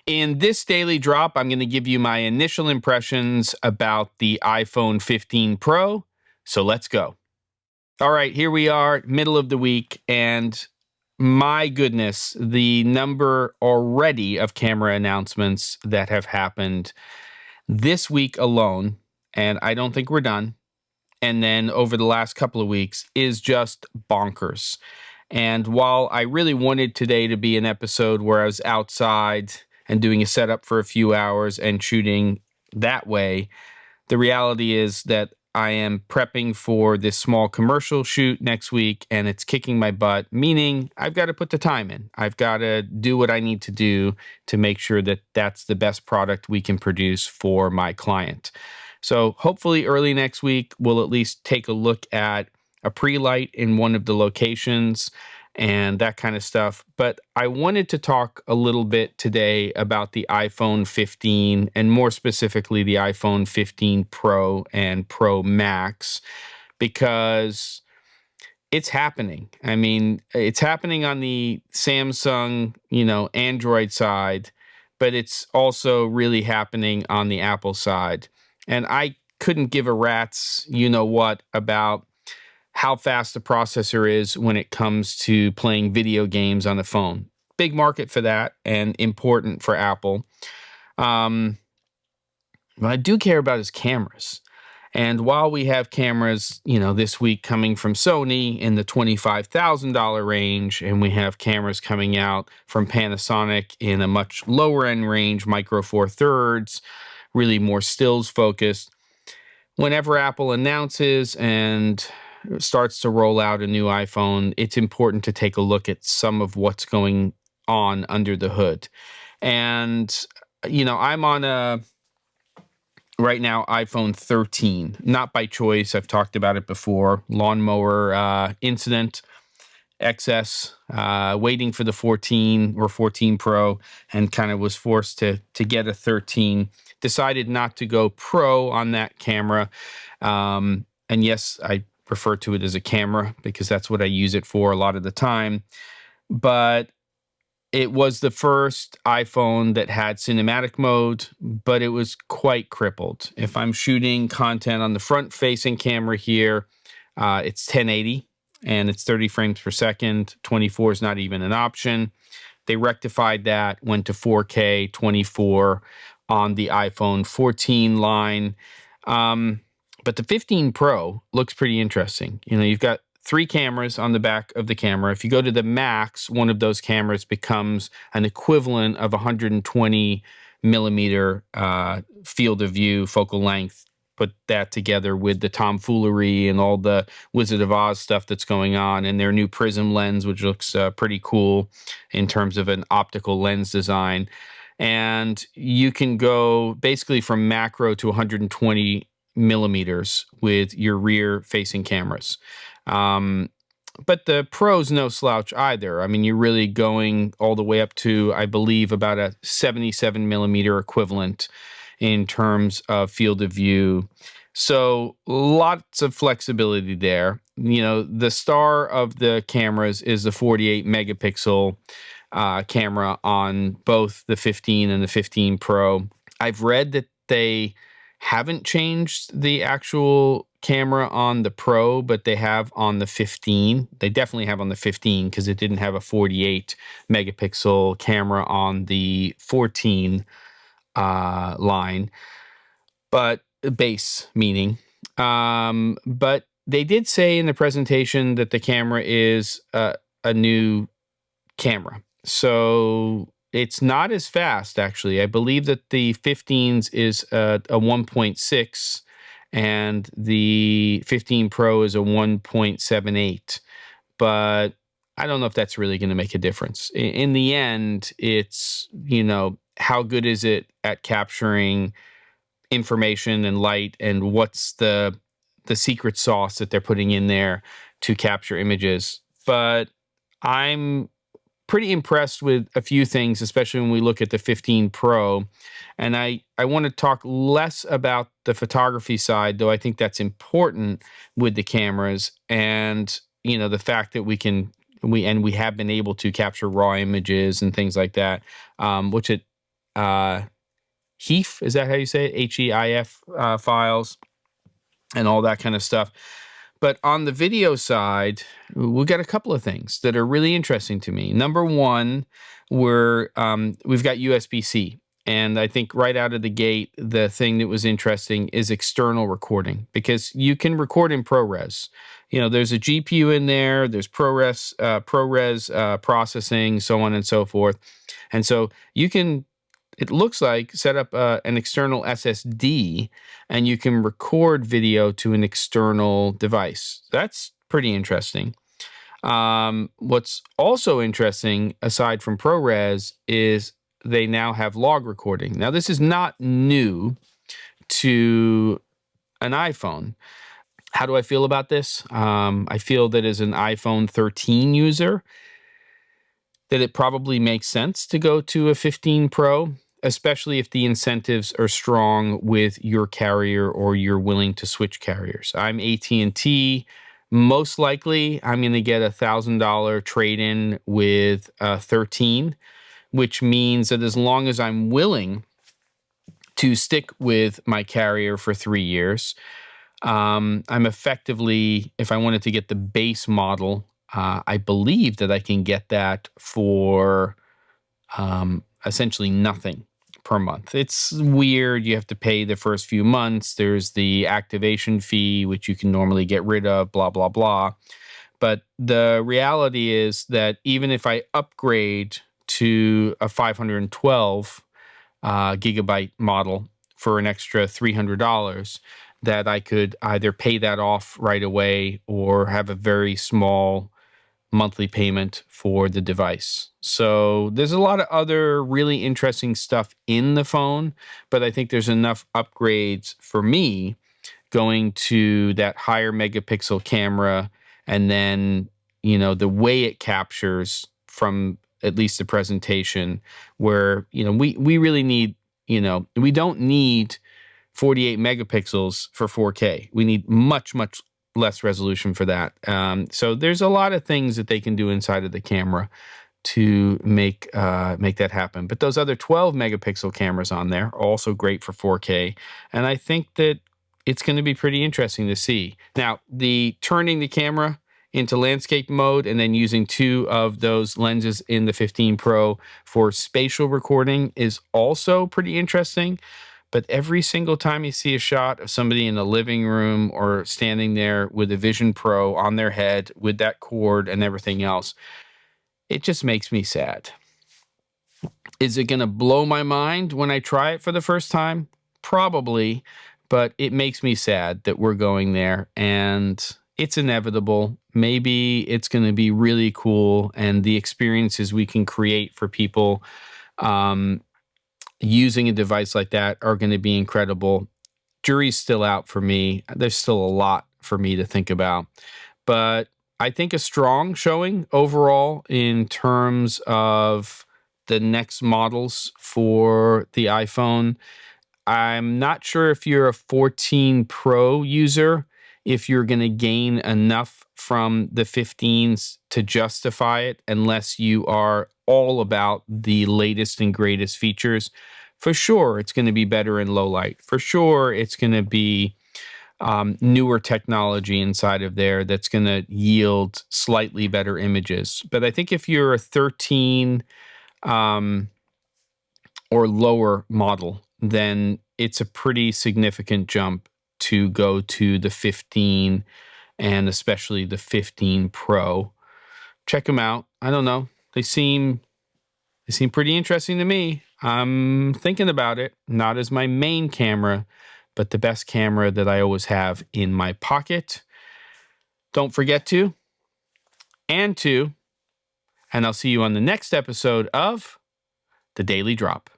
In this daily drop, I'm going to give you my initial impressions about the iPhone 15 Pro. So let's go. All right, here we are, middle of the week, and my goodness, the number already of camera announcements that have happened this week alone, and I don't think we're done, and then over the last couple of weeks is just bonkers. And while I really wanted today to be an episode where I was outside and doing a setup for a few hours and shooting that way, the reality is that I am prepping for this small commercial shoot next week, and it's kicking my butt, meaning I've got to put the time in. I've got to do what I need to do to make sure that that's the best product we can produce for my client. So hopefully early next week, we'll at least take a look at a pre-light in one of the locations and that kind of stuff. But I wanted to talk a little bit today about the iPhone 15 and more specifically the iPhone 15 Pro and Pro Max because it's happening. I mean, it's happening on the Samsung, Android side, but it's also really happening on the Apple side. And I couldn't give a rat's what about how fast the processor is when it comes to playing video games on the phone. Big market for that and important for Apple. What I do care about is cameras. And while we have cameras, this week coming from Sony in the $25,000 range, and we have cameras coming out from Panasonic in a much lower end range, micro four thirds, really more stills focused. Whenever Apple announces and starts to roll out a new iPhone, it's important to take a look at some of what's going on under the hood. And, I'm on right now, iPhone 13, not by choice. I've talked about it before. Lawnmower incident, excess, waiting for the 14 or 14 Pro, and kind of was forced to get a 13. Decided not to go Pro on that camera. And yes, I refer to it as a camera because that's what I use it for a lot of the time. But it was the first iPhone that had cinematic mode, but it was quite crippled. If I'm shooting content on the front-facing camera here, it's 1080 and it's 30 frames per second. 24 is not even an option. They rectified that, went to 4K 24 on the iPhone 14 line. But the 15 Pro looks pretty interesting. You've got 3 cameras on the back of the camera. If you go to the Max, one of those cameras becomes an equivalent of 120 millimeter field of view, focal length. Put that together with the tomfoolery and all the Wizard of Oz stuff that's going on, and their new prism lens, which looks pretty cool in terms of an optical lens design. And you can go basically from macro to 120 millimeters with your rear-facing cameras. But the Pro's no slouch either. I mean, you're really going all the way up to, I believe, about a 77 millimeter equivalent in terms of field of view. So lots of flexibility there. The star of the cameras is the 48 megapixel camera on both the 15 and the 15 Pro. I've read that they haven't changed the actual camera on the Pro, but they have on the 15. They definitely have on the 15 because it didn't have a 48 megapixel camera on the 14 line, but base meaning. But they did say in the presentation that the camera is a new camera. So it's not as fast, actually. I believe that the 15's is a 1.6 and the 15 Pro is a 1.78. But I don't know if that's really going to make a difference. In the end, it's, how good is it at capturing information and light, and what's the secret sauce that they're putting in there to capture images. But I'm pretty impressed with a few things, especially when we look at the 15 Pro. And I want to talk less about the photography side, though I think that's important with the cameras, and the fact that we have been able to capture raw images and things like that, which HEIF, is that how you say it? HEIF files and all that kind of stuff. But on the video side, we got a couple of things that are really interesting to me. Number one, we've got USB-C. And I think right out of the gate, the thing that was interesting is external recording, because you can record in ProRes. There's a GPU in there, there's ProRes processing, so on and so forth. And so you can, it looks like, set up an external SSD and you can record video to an external device. That's pretty interesting. What's also interesting, aside from ProRes, is they now have log recording. Now, this is not new to an iPhone. How do I feel about this? I feel that as an iPhone 13 user, that it probably makes sense to go to a 15 Pro, especially if the incentives are strong with your carrier or you're willing to switch carriers. I'm AT&T. Most likely, I'm going to get $1,000 trade-in with 13, which means that as long as I'm willing to stick with my carrier for 3 years, I'm effectively, if I wanted to get the base model, I believe that I can get that for essentially nothing per month. It's weird. You have to pay the first few months. There's the activation fee, which you can normally get rid of, blah, blah, blah. But the reality is that even if I upgrade to a 512 gigabyte model for an extra $300, that I could either pay that off right away or have a very small monthly payment for the device. So there's a lot of other really interesting stuff in the phone, but I think there's enough upgrades for me going to that higher megapixel camera, and then, the way it captures from at least the presentation, where, we really need, we don't need 48 megapixels for 4K. We need much, much less resolution for that. So there's a lot of things that they can do inside of the camera to make that happen. But those other 12 megapixel cameras on there are also great for 4K. And I think that it's going to be pretty interesting to see. Now, the turning the camera into landscape mode and then using 2 of those lenses in the 15 Pro for spatial recording is also pretty interesting. But every single time you see a shot of somebody in a living room or standing there with a Vision Pro on their head with that cord and everything else, it just makes me sad. Is it going to blow my mind when I try it for the first time? Probably, but it makes me sad that we're going there, and it's inevitable. Maybe it's going to be really cool, and the experiences we can create for people using a device like that are going to be incredible. Jury's still out for me. There's still a lot for me to think about. But I think a strong showing overall in terms of the next models for the iPhone. I'm not sure if you're a 14 Pro user, if you're going to gain enough from the 15s to justify it, unless you are all about the latest and greatest features. For sure, it's going to be better in low light. For sure, it's going to be newer technology inside of there that's going to yield slightly better images. But I think if you're a 13 or lower model, then it's a pretty significant jump to go to the 15 and especially the 15 Pro. Check them out. I don't know. They seem pretty interesting to me. I'm thinking about it, not as my main camera, but the best camera that I always have in my pocket. Don't forget to, and I'll see you on the next episode of The Daily Drop.